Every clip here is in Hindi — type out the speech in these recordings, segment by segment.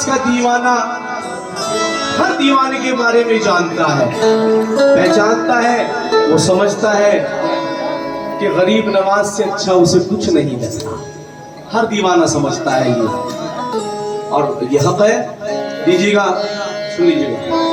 नवाज का दीवाना हर दीवाने के बारे में जानता है, पहचानता है, वो समझता है कि गरीब नवाज से अच्छा उसे कुछ नहीं लगता। हर दीवाना समझता है ये, और ये हक है। दीजिएगा, सुन लीजिएगा।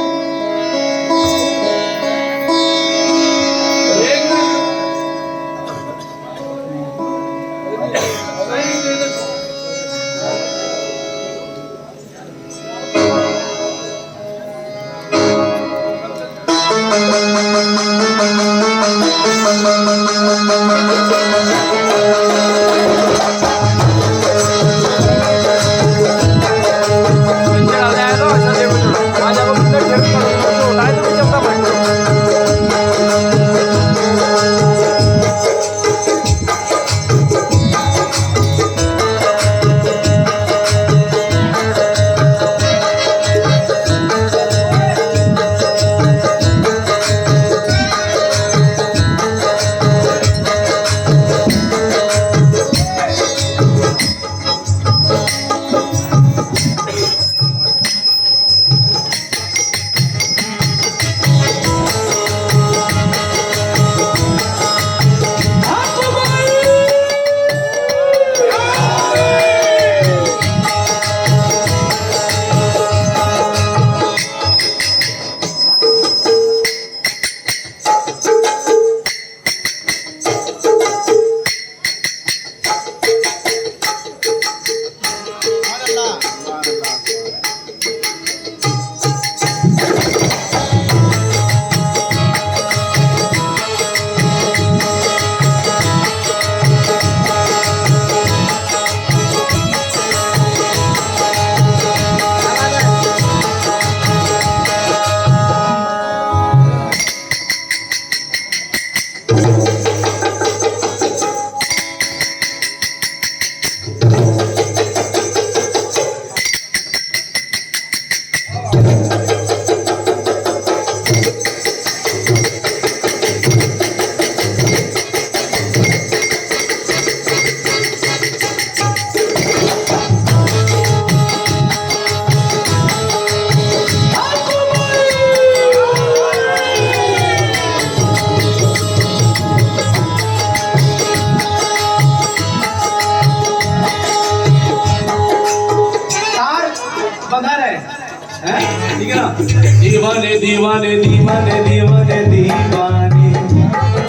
दीवाने दीवाने दीवाने दीवाने दीवाने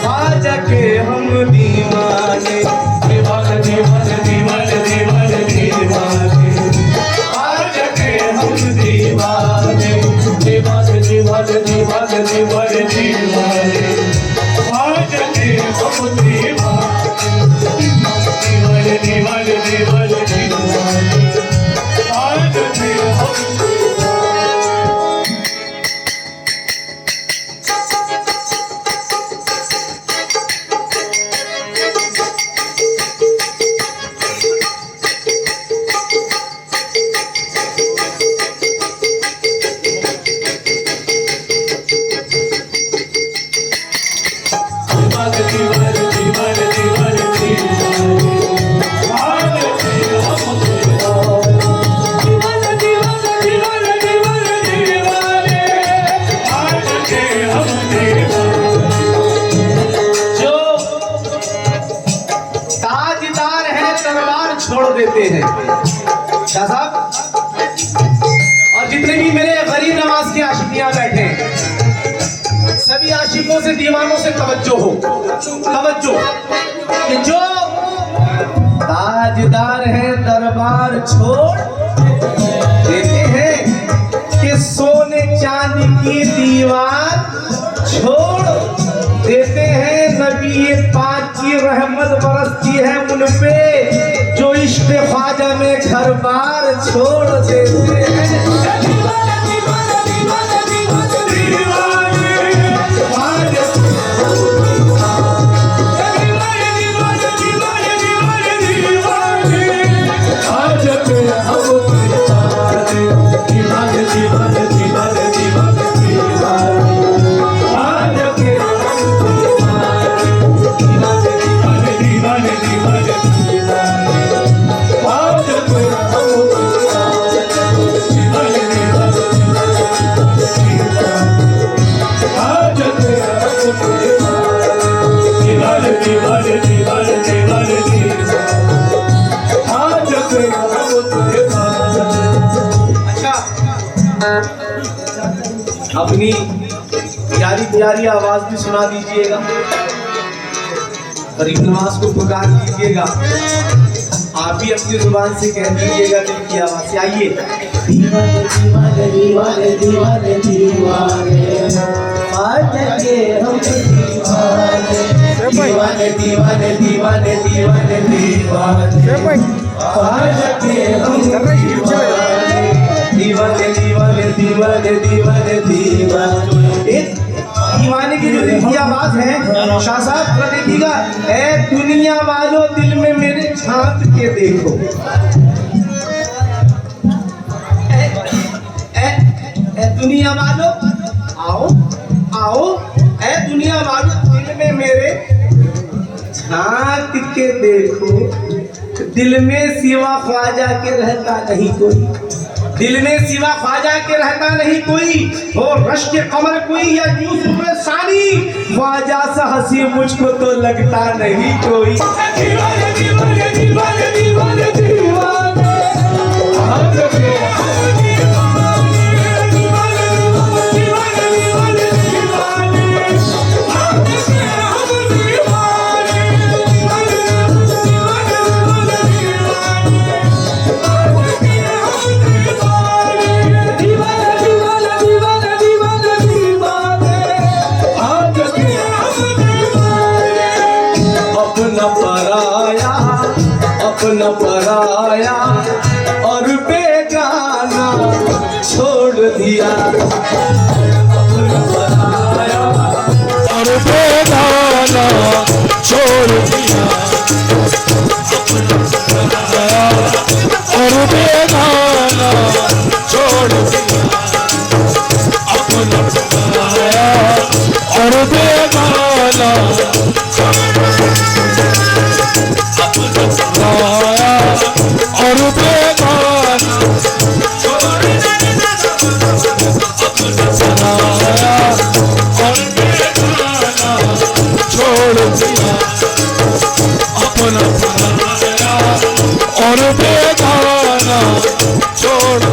आज के हम दीवाने, दीवाने दीवाने दीवाने दीवाने दीवाने आज के हम दीवाने, दीवाने दीवाने दीवाने दीवाने दीवाने आज के हम दीवाने, दीवाने दीवाने दीवाने दीवाने आज के हम देते हैं शाह साहब। और जितने भी मेरे गरीब नवाज के आशिकियां बैठे हैं, सभी आशिकों से, दीवानों से तवज्जो हो, तवज्जो कि जो ताजदार है दरबार छोड़ देते हैं, कि सोने चांदी की दीवार छोड़ देते हैं। नबी पाक की रहमत बरसती है उन पे जो इश्क़ ख्वाजा में घर बार छोड़ देते हैं। अपनी प्यारी प्यारी आवाज भी सुना दीजिएगा, गरीब नवाज को पुकार दीजिएगा। आप भी अपनी जुबान से कह दीजिएगा दिल की आवाज से। आइए। दीवाने दीवाने दीवाने दीवाने दीवाने आज के हम दीवाने दीवाने दीवाने दीवाने दीवाने दीवाने आज के हम दीवाने दीवाने दीवाने दीवाने दीवाने। एक दीवाने की जो दिल की आवाज है शाह साहब थोड़ा देखिएगा। ए दुनिया वालों दिल में मेरे झांक के देखो, ए दुनिया वालों आओ आओ, ए दुनिया वालों दिल में मेरे झांक के देखो। दिल में सिवा ख्वाजा के रहता नहीं कोई, दिल में सिवा ख्वाजा के रहता नहीं कोई। हो रश के कमर कोई या यूसुफ सानी, ख्वाजा सा हंसी मुझको तो लगता नहीं कोई। दीवाने दीवाने दीवाने दीवाने दीवाने अपना पराया और बेगाना छोड़ दिया, अपना पराया और बेगाना छोड़ दिया, अपना पराया और बेगाना छोड़ दिया, अपना पराया और बेगाना और बेगाना छोड़ दिया, अपना पराया और बेगाना छोड़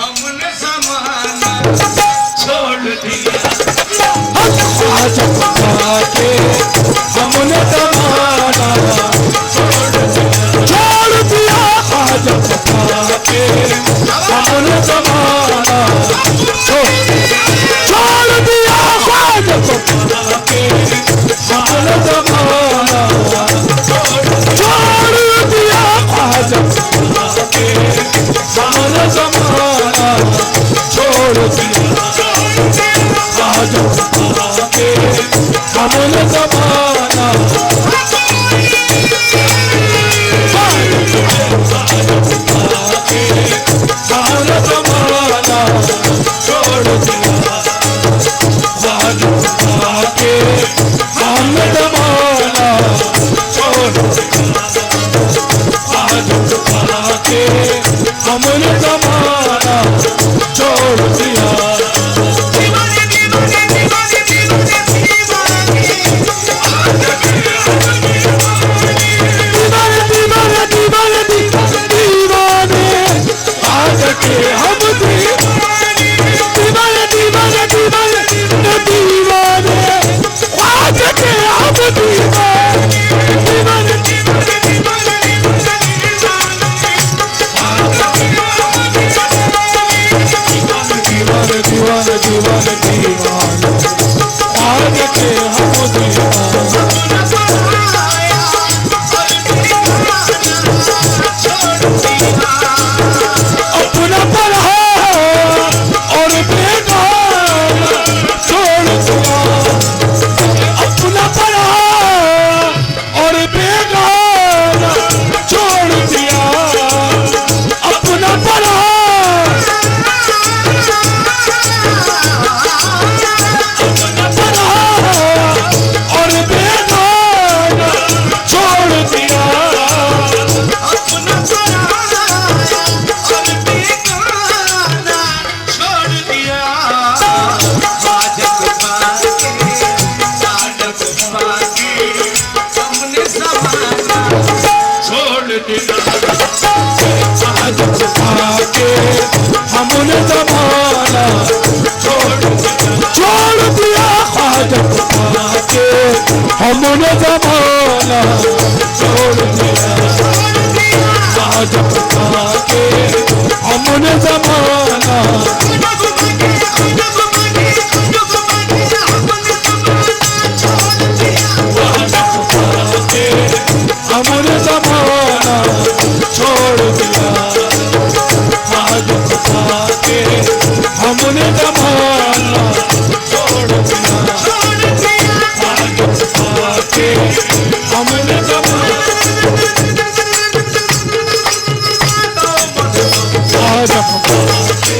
हमने जमाना छोड़ दिया, हाजत पाके हमने जमाना छोड़ दिया, हाजत पाके हमने जमाना छोड़ दिया, हाजत पाके हमने जमाना छोड़ दिया, हाजत पाके हमने जमाना छोड़ दिया, हाजत पाके हमने जमाना छोड़ दिया, हाजत पाके हमने जमाना छोड़ दिया। दिया हाजत पाके हमने जमाना छोड़ दिया हाजत पाके हमने जमाना छोड़ दिया हाजत पाके हमने जमाना हमने जमाना छोड़ दिया हाजत पाके हमने जमाना छोड़ दिया हाजत पाके हमने जमाना हाजत पाके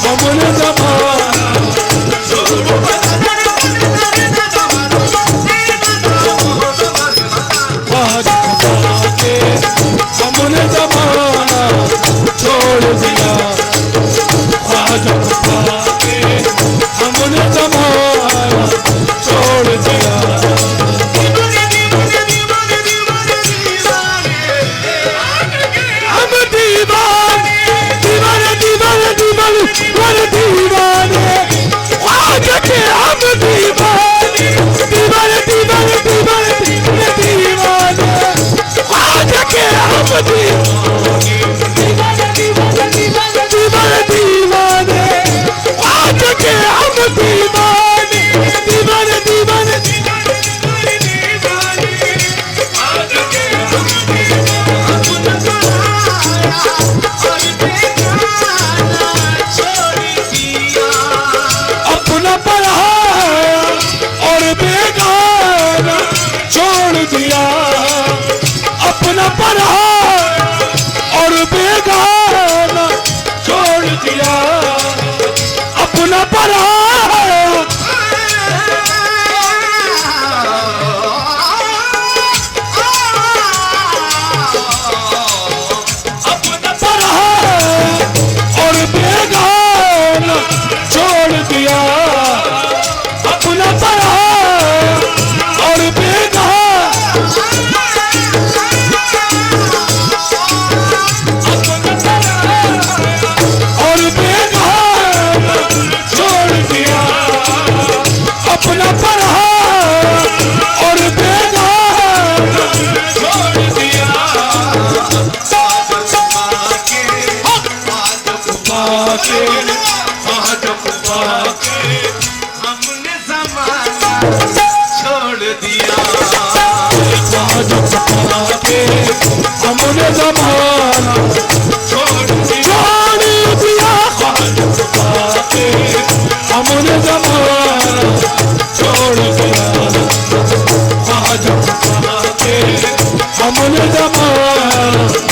हमने जमाना हमने जमाना छोड़ दिया हाजत पाके हमने जमाना छोड़ दिया हम दीवाने दीवाने दीवाने दीवाने दीवाने आज के हम दीवाने दीवाने दीवाने दीवाने दीवाने आज के हम दीवाने दीवाने दीवाने दीवाने दीवाने आज के हम दीवाने दीवाने दीवाने अपना पढ़ाया और बेगाना छोड़ दिया अपना पढ़ाया और बेगाना छोड़ दिया अपना पढ़ाया अपना पढ़ाया और बेगाना छोड़ दिया अपना पढ़ाया और अपना पढ़ाया और बेगाना छोड़ दिया हाजत पाके हमने जमाना छोड़ दिया हाजत पाके हमने जमाना छोड़ दिया हाजत पाके हमने जमाना छोड़ दिया हाजत पाके हमने जमाना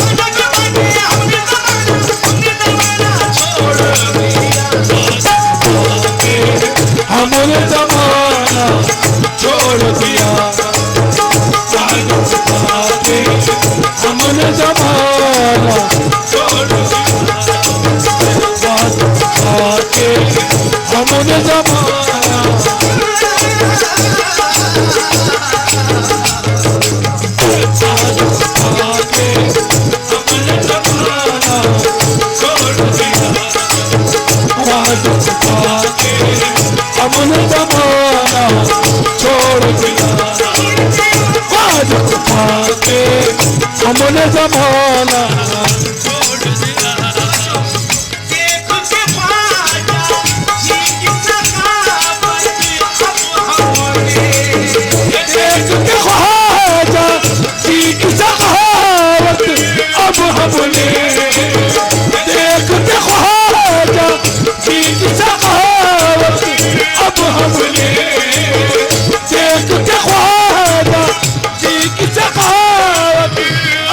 हमने जमाना छोड़ दिया हाजत पाके हमने जमाना छोड़ दिया हाजत पाके हमने जमाना हाजत पाके हमने जमाना छोड़ दिया हाजत पाके हमने जमाना छोड़ दिया हाजत पाके हमने जमाना छोड़ दिया अब हमने देखते ख्वाजा जी की सखावत अब हमने देखते ख्वाजा जी की सखावत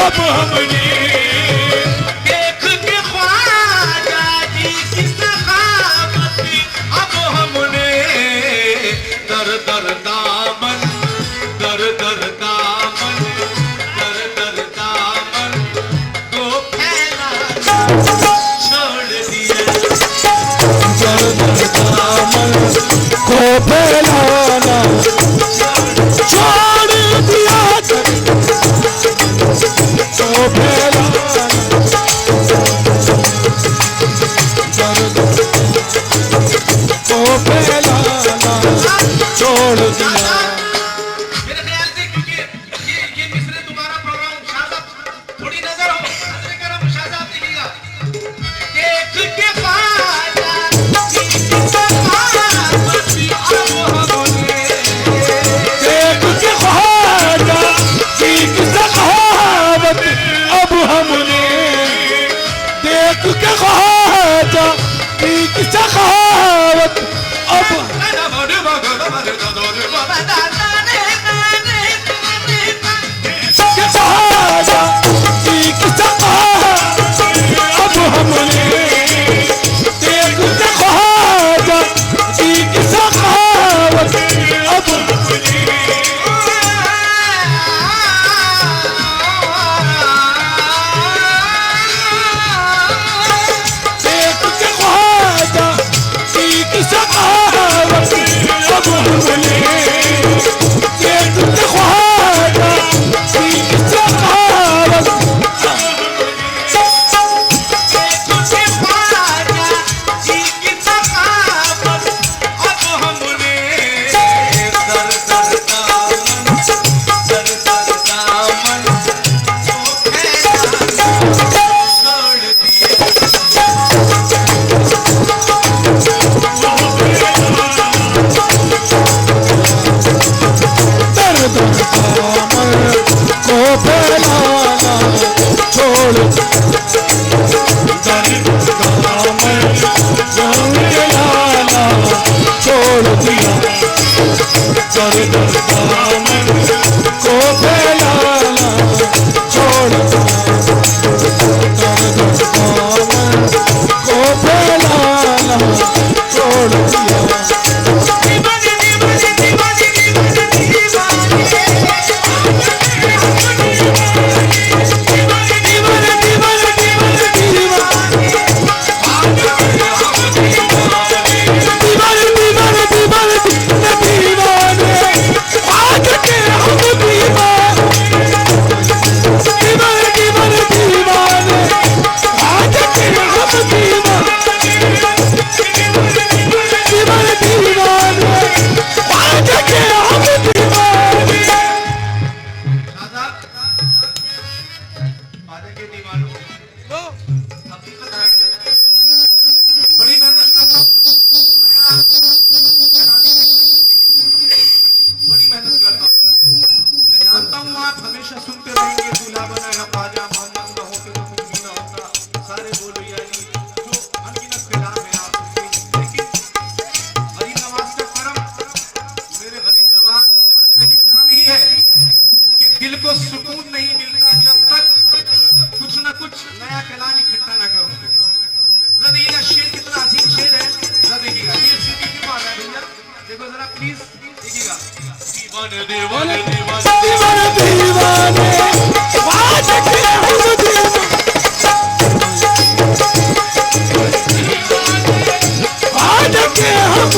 अब हमने देखते ख्वाजा जी की सखावत अब हमने दर दर दामन दर दर दामन दर दर दामन को फैला छोड़ दिया दर दर दामन को फैलाना छोड़ दिया छोड़ छोड़ दर दामन को फैलाना छोड़ दिया, दर दामन को फैलाना छोड़ दिया, दर दामन को फैलाना छोड़ दिया। दिल को सुकून नहीं मिलता जब तक कुछ ना कुछ नया कलाम इकट्ठा ना करो। जरा देखिएगा शेर कितना अजीब शेर है, जरा देखिएगा ये शेर क्यों आ रहा है भैया, देखो जरा प्लीज देखिएगा। दीवाने दीवाने दीवाने दीवाने बात के हम बात के हम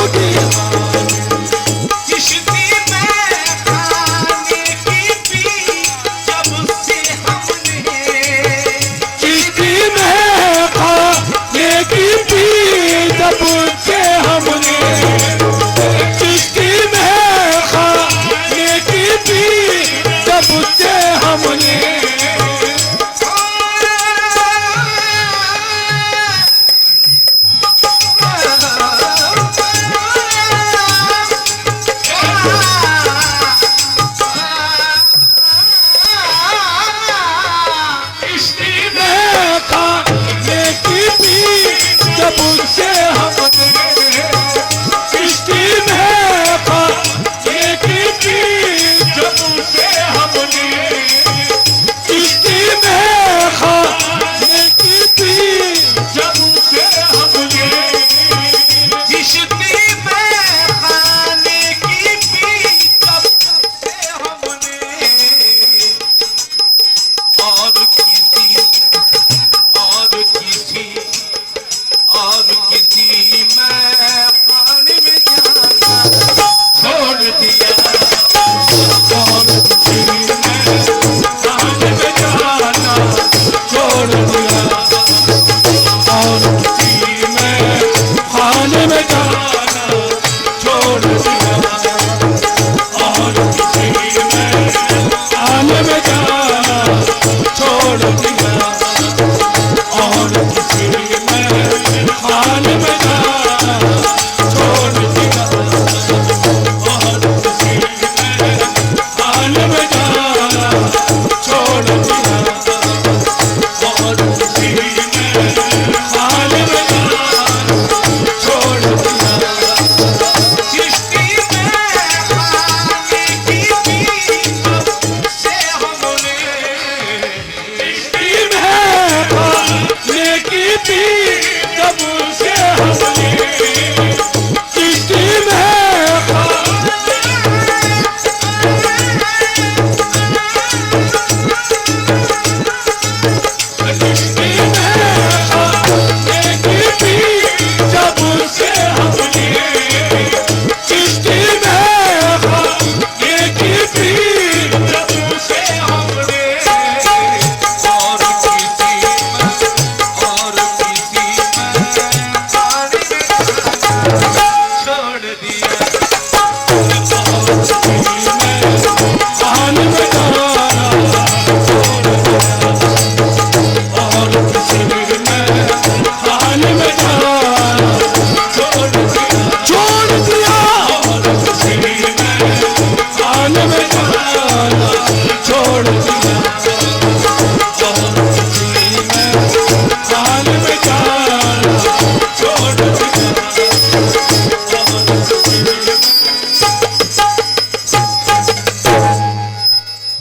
की